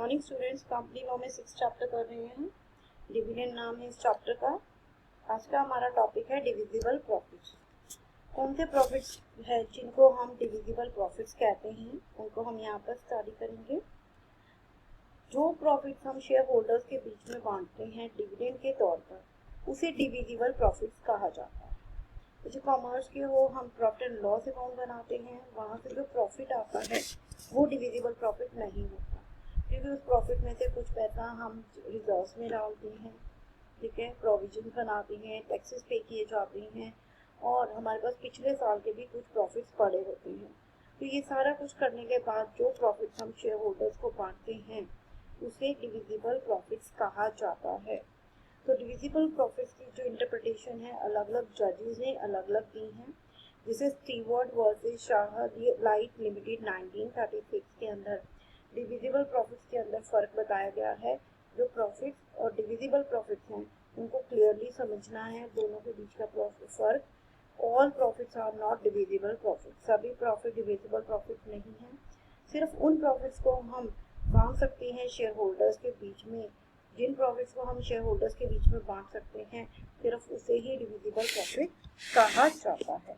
Morning students, company law में 6 chapter कर रहे हैं। डिविडेंड नाम है इस चैप्टर का। आज का हमारा टॉपिक है डिविजिबल प्रॉफिट्स। कौन से प्रॉफिट्स है जिनको हम डिविजिबल प्रॉफिट्स कहते हैं, उनको हम यहाँ पर स्टडी करेंगे। जो प्रॉफिट्स हम शेयर होल्डर्स के बीच में बांटते हैं डिविडेंड के तौर पर, उसे डिविजिबल प्रॉफिट्स कहा जाता है। तो जो कॉमर्स के हो हम प्रॉफिट एंड लॉस अकाउंट बनाते हैं, वहाँ से जो प्रॉफिट आता है वो डिविजिबल प्रॉफिट नहीं होता, क्योंकि उस प्रॉफिट में से कुछ पैसा हम रिजर्व्स में डालते हैं, ठीक है, प्रोविजन बनाते हैं, टैक्सेस पे किए जाते हैं, और हमारे पास पिछले साल के भी कुछ प्रॉफिट्स पड़े होते हैं। तो ये सारा कुछ करने के बाद जो प्रॉफिट्स हम शेयर होल्डर्स को बांटते हैं उसे डिविजिबल प्रॉफिट्स कहा जाता है। तो डिविजिबल प्रॉफिट्स की जो इंटरप्रिटेशन है अलग अलग जजेस ने अलग अलग दी हैं। जिसे Stewart versus Shah light limited 1936 के अंदर डिविजिबल प्रॉफिट्स के अंदर फ़र्क बताया गया है। जो प्रॉफिट्स और डिविजिबल प्रॉफिट्स हैं उनको क्लियरली समझना है, दोनों के बीच का फ़र्क। All profits are not divisible profit, सभी प्रॉफिट डिविजिबल प्रॉफिट नहीं है। सिर्फ उन प्रॉफिट्स को हम बांट सकते हैं शेयर होल्डर्स के बीच में, जिन प्रॉफिट्स को हम शेयर होल्डर्स के बीच में बांट सकते हैं, सिर्फ उसे ही डिविजिबल प्रॉफिट कहा जाता है।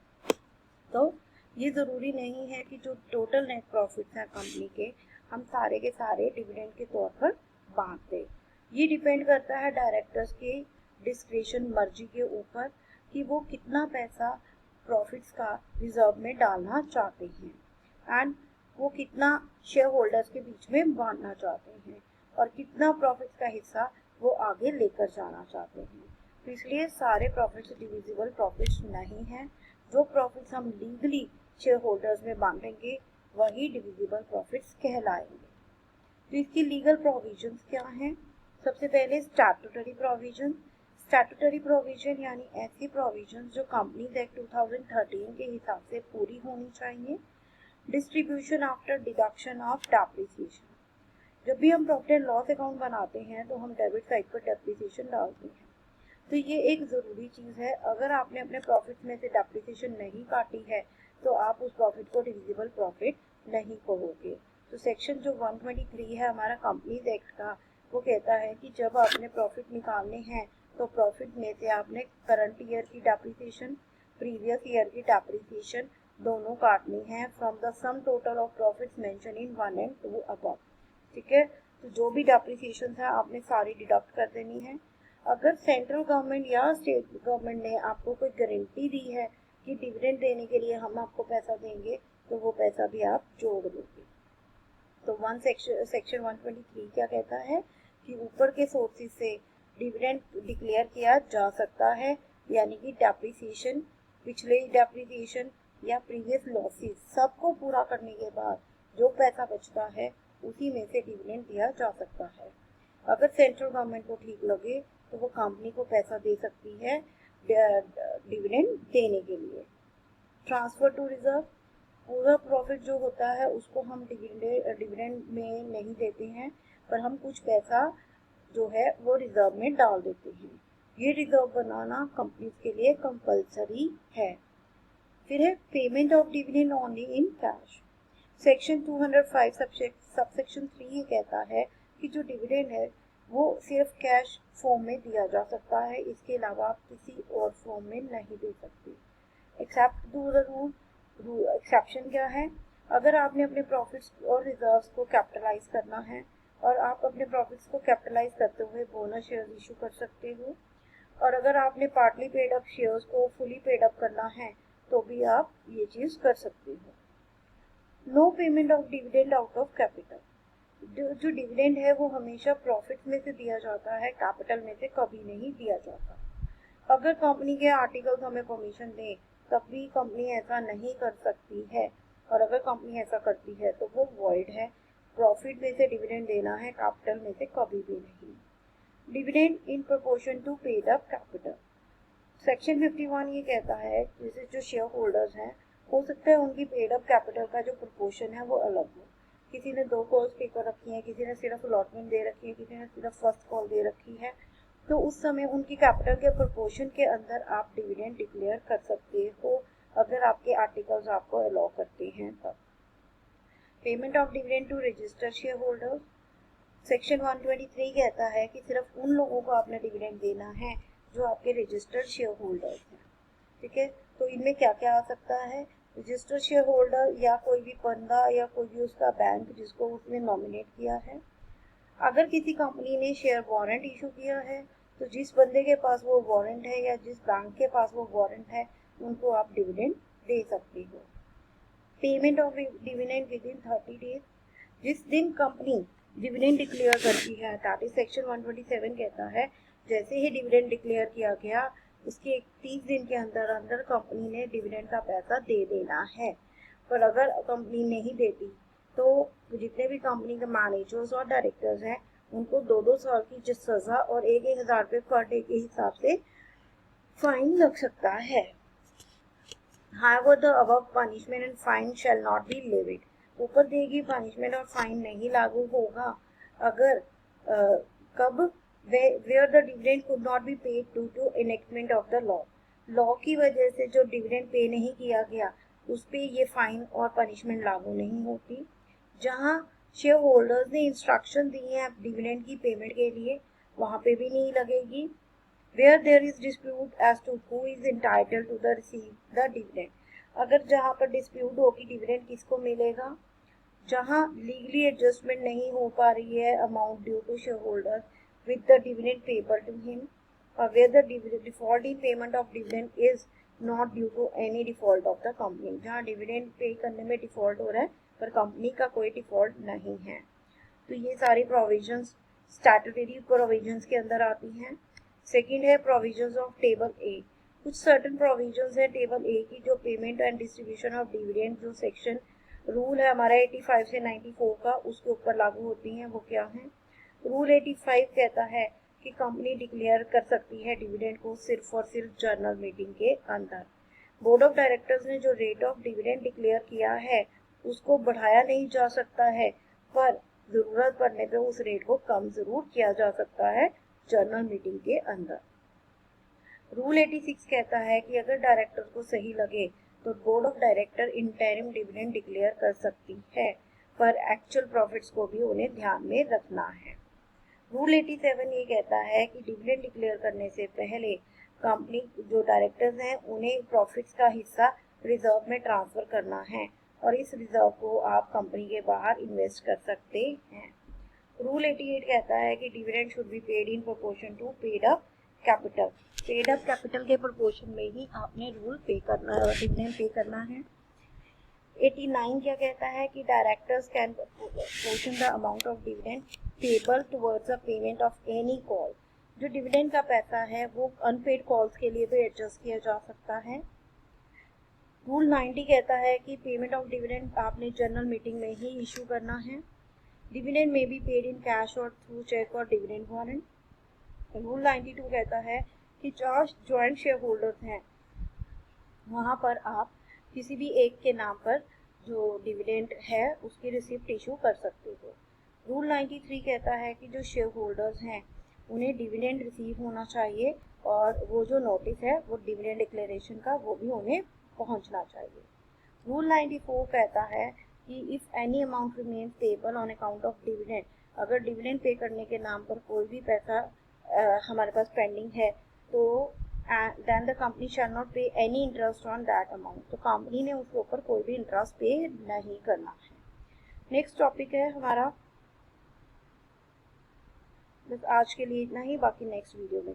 तो ये ज़रूरी नहीं है कि जो टोटल नेट प्रॉफिट्स हैं कंपनी के, हम सारे के सारे डिविडेंड के तौर पर बांट दें। ये डिपेंड करता है डायरेक्टर्स के डिस्क्रेशन, मर्जी के ऊपर कि वो कितना पैसा प्रॉफिट्स का रिजर्व में डालना चाहते हैं एंड वो कितना शेयर होल्डर्स के बीच में बांटना चाहते हैं और कितना प्रॉफिट्स का हिस्सा वो आगे लेकर जाना चाहते हैं। तो इसलिए सारे प्रॉफिट्स डिविजिबल प्रॉफिट्स नहीं हैं। जो प्रॉफिट्स हम लीगली शेयर होल्डर्स में बांटेंगे वही डिविजिबल प्रॉफिट्स कहलाएंगे। तो इसकी लीगल प्रोविजंस क्या हैं? सबसे पहले स्टैट्यूटरी प्रोविजन। स्टैट्यूटरी प्रोविजन यानी ऐसी प्रोविजन जो कंपनीज एक्ट 2013 के हिसाब से पूरी होनी चाहिए। Distribution after deduction of depreciation. जब भी हम प्रॉफिट एंड लॉस अकाउंट बनाते हैं तो हम डेबिट साइड पर डेप्रिसिएशन डालते हैं। तो ये एक ज़रूरी चीज़ है। अगर आपने अपने प्रॉफिट में से डेप्रिसिएशन नहीं काटी है तो आप उस प्रॉफिट को डिविजिबल प्रॉफिट नहीं कहोगे। तो सेक्शन जो 123 है हमारा कंपनीज एक्ट का, वो कहता है कि जब आपने प्रॉफिट निकालने हैं तो प्रॉफिट में से आपने करंट ईयर की डेप्रिसिएशन, प्रीवियस ईयर की डेप्रिसिएशन दोनों काटनी है from the sum total of profits mention in 1 and 2 above. ठीक है, तो जो भी डेप्रिसिएशन है आपने सारी डिडक्ट कर देनी है। अगर सेंट्रल गवर्नमेंट या स्टेट गवर्नमेंट ने आपको कोई गारंटी दी है कि डिविडेंड देने के लिए हम आपको पैसा देंगे, तो वो पैसा भी आप जोड़ दोगे। तो सेक्शन 123 क्या कहता है कि ऊपर के सोर्सेज से डिविडेंड डिक्लेयर किया जा सकता है, यानी कि डेप्रिसिएशन, पिछले डेप्रिसिएशन या प्रीवियस लॉसेस सबको पूरा करने के बाद जो पैसा बचता है उसी में से डिविडेंड दिया जा सकता है। अगर सेंट्रल गवर्नमेंट को ठीक लगे तो वो कंपनी को पैसा दे सकती है डिविडेंड देने के लिए। ट्रांसफर टू रिजर्व, पूरा प्रॉफिट जो होता है उसको हम डिविडेंड में नहीं देते हैं, पर हम कुछ पैसा जो है वो रिजर्व में डाल देते हैं। ये रिजर्व बनाना कंपनीज के लिए कंपलसरी है। फिर है payment of dividend only in cash. Section 205 subsection 3 ये कहता है कि जो डिविडेंड है वो सिर्फ कैश फॉर्म में दिया जा सकता है, इसके अलावा आप किसी और फॉर्म में नहीं दे सकते। एक्सेप्ट द रूल, एक्सेप्शन क्या है? अगर आपने अपने प्रॉफिट्स और रिजर्व्स को कैपिटलाइज करना है और आप अपने प्रॉफिट्स को कैपिटलाइज करते हुए बोनस शेयर्स इशू कर सकते हो, और अगर आपने पार्टली पेड अप शेयर्स को फुली पेड अप करना है तो भी आप ये चीज़ कर सकते हो। No payment of dividend out of capital. जो डिविडेंड है वो हमेशा प्रॉफिट में से दिया जाता है, कैपिटल में से कभी नहीं दिया जाता। अगर कंपनी के आर्टिकल्स हमें परमिशन दें तब भी कंपनी ऐसा नहीं कर सकती है, और अगर कंपनी ऐसा करती है तो वो वॉइड है। प्रॉफिट में से डिविडेंड देना है, कैपिटल में से कभी भी नहीं। Dividend in proportion to paid up capital. Section 51 ये कहता है जैसे जो शेयर होल्डर्स हैं, हो सकता है उनकी पेड अप कैपिटल का जो प्रोपोर्शन है वो अलग हो। किसी ने 2 कॉल्स पे कर रखी हैं, किसी ने सिर्फ अलॉटमेंट दे रखी है, किसी ने सिर्फ फर्स्ट कॉल दे रखी है, तो उस समय उनकी कैपिटल के प्रोपोर्शन के अंदर आप डिविडेंड डिक्लेयर कर सकते हो, अगर आपके आर्टिकल्स आपको अलाउ करते हैं तब। Payment of dividend to registered shareholders. Section 123 कहता है कि सिर्फ उन लोगों को आपने डिविडेंड देना है जो आपके रजिस्टर्ड शेयर होल्डर्स हैं। ठीक है, तो इनमें क्या क्या आ सकता है, रजिस्टर्ड शेयर होल्डर या कोई भी बंदा या कोई भी उसका बैंक जिसको उसने नॉमिनेट किया है। अगर किसी कंपनी ने शेयर वारंट इशू किया है तो जिस बंदे के पास वो वारंट है या जिस बैंक के पास वो वारंट है उनको आप डिविडेंड दे सकते हो। Payment of dividend with in 30 days, जिस दिन कंपनी डिविडेंड डिक्लेयर करती है, दैट इज सेक्शन 127 कहता है जैसे ही डिविडेंड डिक्लेयर किया गया उसके 30 दिन के अंदर अंदर कंपनी ने डिविडेंड का पैसा दे देना है। पर अगर कंपनी नहीं देती तो जितने भी कंपनी के मैनेजर्स और डायरेक्टर्स हैं उनको 2-2 साल की सजा और 1,000 रुपये पर डे के हिसाब से फाइन लग सकता है। However, the above punishment and fine shall not be levied. ऊपर दी गई पनिशमेंट और फाइन नहीं लागू होगा अगर कब where the dividend could not be paid due to enactment of the law. Law की वजह से जो डिविडेंड पे नहीं किया गया उस पे ये फाइन और पनिशमेंट लागू नहीं होती। जहाँ शेयर होल्डर्स ने इंस्ट्रक्शन दी है डिविडेंड की पेमेंट के लिए वहाँ पे भी नहीं लगेगी। Where there is dispute as to who is entitled to the receive the dividend, अगर जहाँ पर डिस्प्यूट होगी डिविडेंड किसको मिलेगा, जहाँ लीगली एडजस्टमेंट नहीं हो पा रही है amount due to share holder with the dividend payable to him, और where the default in payment of dividend is not due to any default of the company, जहाँ डिविडेंड पे करने में default हो रहा है पर कंपनी का कोई डिफॉल्ट नहीं है। तो ये सारी प्रोविजंस स्टैट्यूटरी प्रोविजंस के अंदर आती हैं। सेकेंड है प्रोविजंस ऑफ टेबल ए, कुछ सर्टन प्रोविजंस है टेबल ए की जो payment and distribution of dividend जो सेक्शन रूल है हमारा 85 से 94 का उसके ऊपर लागू होती हैं। वो क्या है, रूल 85 कहता है कि कंपनी डिक्लेयर कर सकती है डिविडेंड को सिर्फ और सिर्फ जर्नल मीटिंग के अंदर। बोर्ड ऑफ डायरेक्टर्स ने जो रेट ऑफ डिविडेंड डिक्लेयर किया है उसको बढ़ाया नहीं जा सकता है पर ज़रूरत पड़ने पे उस रेट को कम ज़रूर किया जा सकता है जनरल मीटिंग के अंदर। रूल 86 कहता है कि अगर डायरेक्टर को सही लगे तो board of director interim dividend declare कर सकती है पर एक्चुअल प्रॉफिट्स को भी उन्हें ध्यान में रखना है। रूल 87 ये कहता है कि डिविडेंड डिक्लेयर करने से पहले कंपनी जो डायरेक्टर्स हैं उन्हें प्रॉफिट्स का हिस्सा रिजर्व में ट्रांसफर करना है और इस रिजर्व को आप कंपनी के बाहर इन्वेस्ट कर सकते हैं। रूल 88 कहता है कि dividend should be paid in proportion to paid up capital, paid up capital के प्रोपोर्शन में ही आपने रूल पे करना डिविडेंड पे करना है। 89 क्या कहता है कि directors can portion the amount of dividend payable towards the payment of any call, जो डिविडेंड का पैसा है वो अनपेड कॉल्स के लिए भी एडजस्ट किया जा सकता है। रूल 90 कहता है कि पेमेंट ऑफ डिविडेंड आपने जनरल मीटिंग में ही इशू करना है। डिविडेंड में बी पेड इन कैश और थ्रू चेक और डिविडेंड वारंट। रूल 92 कहता है कि जहाँ जॉइंट शेयर होल्डर्स हैं वहाँ पर आप किसी भी एक के नाम पर जो डिविडेंड है उसकी रिसिप्ट इशू कर सकते हो। रूल 93 कहता है कि जो शेयर होल्डर्स हैं उन्हें डिविडेंड रिसीव होना चाहिए और वो जो नोटिस है वो डिविडेंड डिक्लेरेशन का वो भी उन्हें पहुंचना चाहिए। रूल 94 कहता है कि if any amount remains payable on account of dividend, अगर डिविडेंड पे करने के नाम पर कोई भी पैसा हमारे पास पेंडिंग है तो then the company shall not pay any interest on that amount, तो कंपनी ने उसके ऊपर कोई भी इंटरेस्ट पे नहीं करना है। नेक्स्ट टॉपिक है हमारा, बस आज के लिए इतना ही, बाकी नेक्स्ट वीडियो में